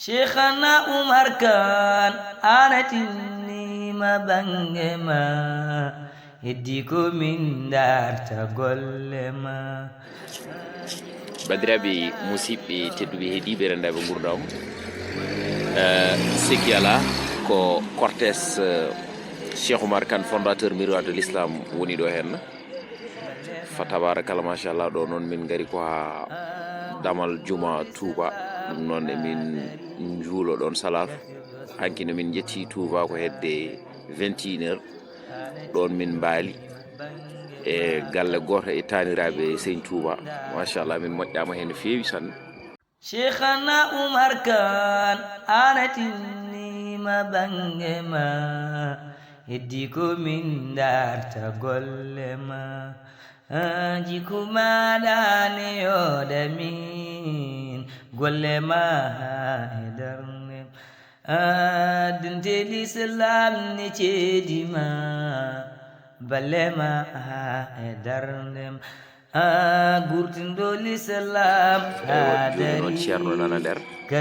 شيخنا عمر كان آنتني ما بنجما يديكو من دار تقول ما bandiraɓe musidɓe tedduɓe heeɗiɓe rendaɓe gurdam siki ala ko cortés Cheikh Oumar Kane fondateur miroir de l'islam woni ɗo hen fa tabarakallah machallah ɗo noon min gari ko ha damal juma Touba ɗum noon emin juulo ɗon salatu hankino min jetti Touba ko hedde 21 heures ɗon min mbaali e galle goto e taniraɓe seigne Touba machallah min moƴƴama hen no fewi sanne. شيخنا عمر كان آنتني ما بنجما يديكو من دار تقول ما جيكو ما داني يودمين قول ما هدرني دنتي الإسلام نتيدي ما بلما هدرني gurtindo l'islam non ceerno nana nder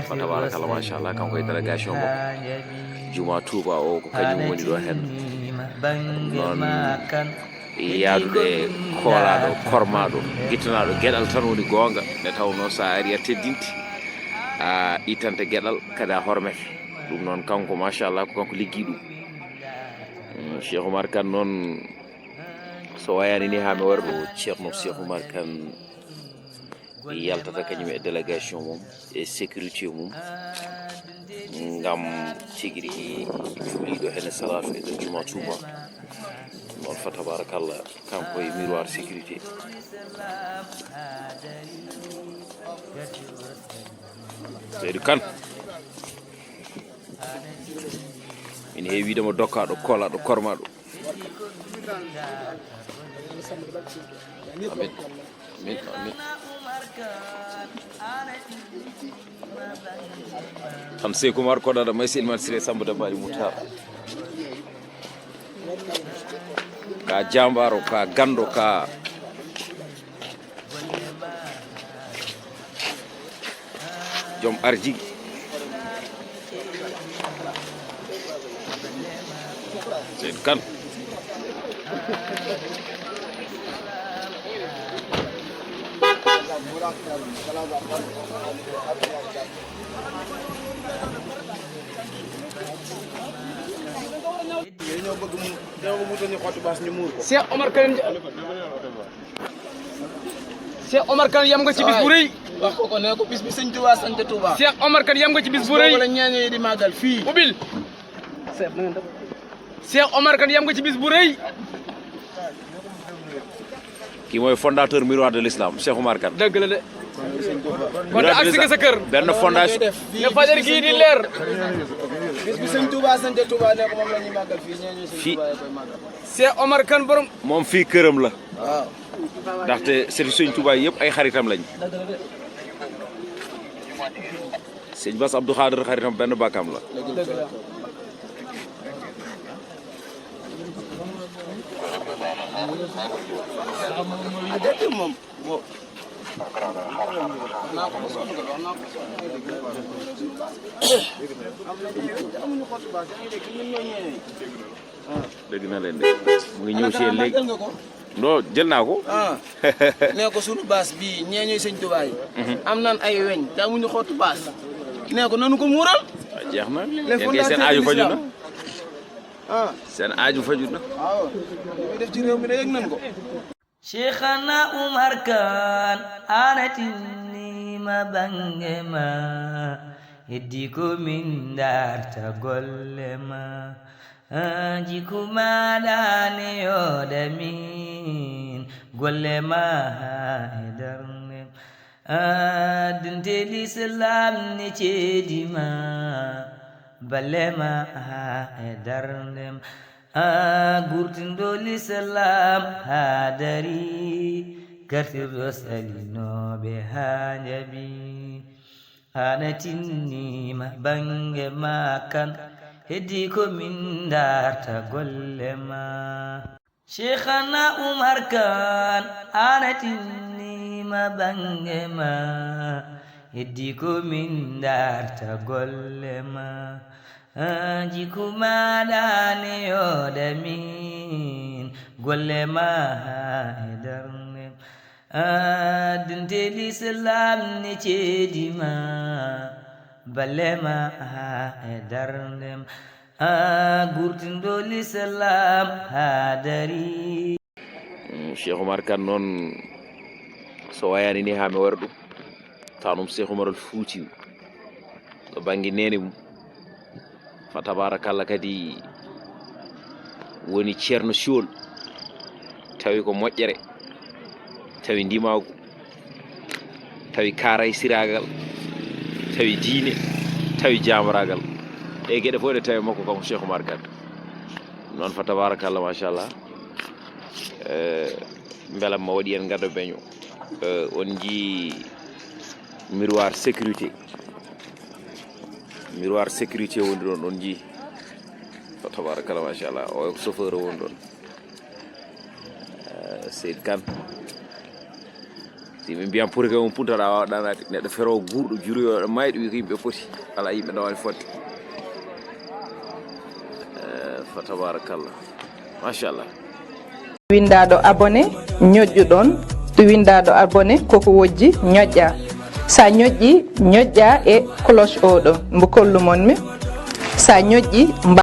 fa tabarakallah machallah kanko e délégation mo juma Touba o ko kañum woni ɗo hen noon yaaduɗo e koolaɗo kormaɗo guittanaɗo gueɗal tan woni gonga nde tawno sa ari a teddinti a ittante gueɗal kadi a hormete ɗum noon kanko machallah ko kanko liggi ɗum Cheikh Oumar Kane noon so wayani ni ha mi wari ɗo ceerno Cheikh Oumar Kane yaltata kañum e délégation mum e sécurité mum ngam tigui rigui fuuliɗo hen salatu e nder juma Touba noon fa tabarakallah kanko e miroir sécurité Seydou Kane min heewi widemo dokkaɗo kolaɗo kormaɗo amin amin amin tan Sékou Oumar koɗaɗo maysil man siré Samba Dabali Moutar ka jambaro ka gando ka joom arjigui Seydou Kane Cheikh Oumar Kane yam nga ci bis bu rëy wax ko ne ko bis bi sëñ Touba sant Touba Cheikh Oumar Kane yam nga ci bis bu rëy wala ñaañe di magal fii ubil Cheikh Oumar Kane yam nga ci bis bu rëy kii mooy fondateur miroir de l'islam Cheikh Oumar Kane dëgg la de kon da agsi nga sa kër benn fondation ne fajar gii di leer bis bi sëñ Touba sant Touba ne ko moom la ñuy magal fii ñaañe sëñ fii Touba koy magal Cheikh Oumar Kane borom moom fii këram la waaw ndaxte sëriñ sëñ Touba yëpp ay xaritam lañ sëñ Bass Abdou Khader xaritam benn bàkkam la moom dégg na leen de mu ngi ñëw si yéen léegi non jël naa ko ne ko sunu baas bii ñeeñoy sëñ Touba yi am nan ay weñ te amuñu xottu baas ne ko nanu ko muural jeex na yéen kay seen aaju faju na seen aaju faju na waaw li def ci réew mi de yëg nañ ko شيخنا عمر كان آنتني ما بنجما يديكو من دار تقول ما جيكو ما داني يودمين قول ما هدرني دنتي الإسلام نتيدي ما بلما هدرني gurtindo l'islam hadari kartirɗo salinoɓe ha jaɓi hanatinima bange ma kan heddi komin darta golle ma شيخنا عمر كان آنتني ما بنجما heddi ko min darta golle ma jiku maɗane yoda min golle ma e darde dinte l'islam ni cedi ma balle ma e darde gurtindo l'islam ha dari Cheikh Oumar Kane noon so wayani ni ha mi wara ɗum tanum Cheikh Oumar al Fouti ɗo banggue nene mum fa tabarakallah kadi woni ceerno siwol tawi ko moƴƴere tawi ndimagu tawi karay siragal tawi diine tawi jamaragal e gueɗe fof ɗe tawi makko kanko Cheikh Oumar Kane noon fa tabarakallah machallah beelam ma waɗi en gadda beño on jii miroir sécurité woni ɗon on jii fa tabarakallah machallah o chauffeur woni ɗon Seyd Kane si min mbiyam pour que on puntaɗa wawa ɗanade neɗɗo ferowo guurɗo juroyo mayɗo wi ko yimɓe poti ala yimɓe dawani fodde fa tabarakallah machallah windaɗo abonné ñoƴƴuɗon to windaɗo abonné koko wojji ñoƴƴa sa ñoƴƴi ñoƴƴa e cloche oɗo mbo kollumon mi sa ñoƴƴi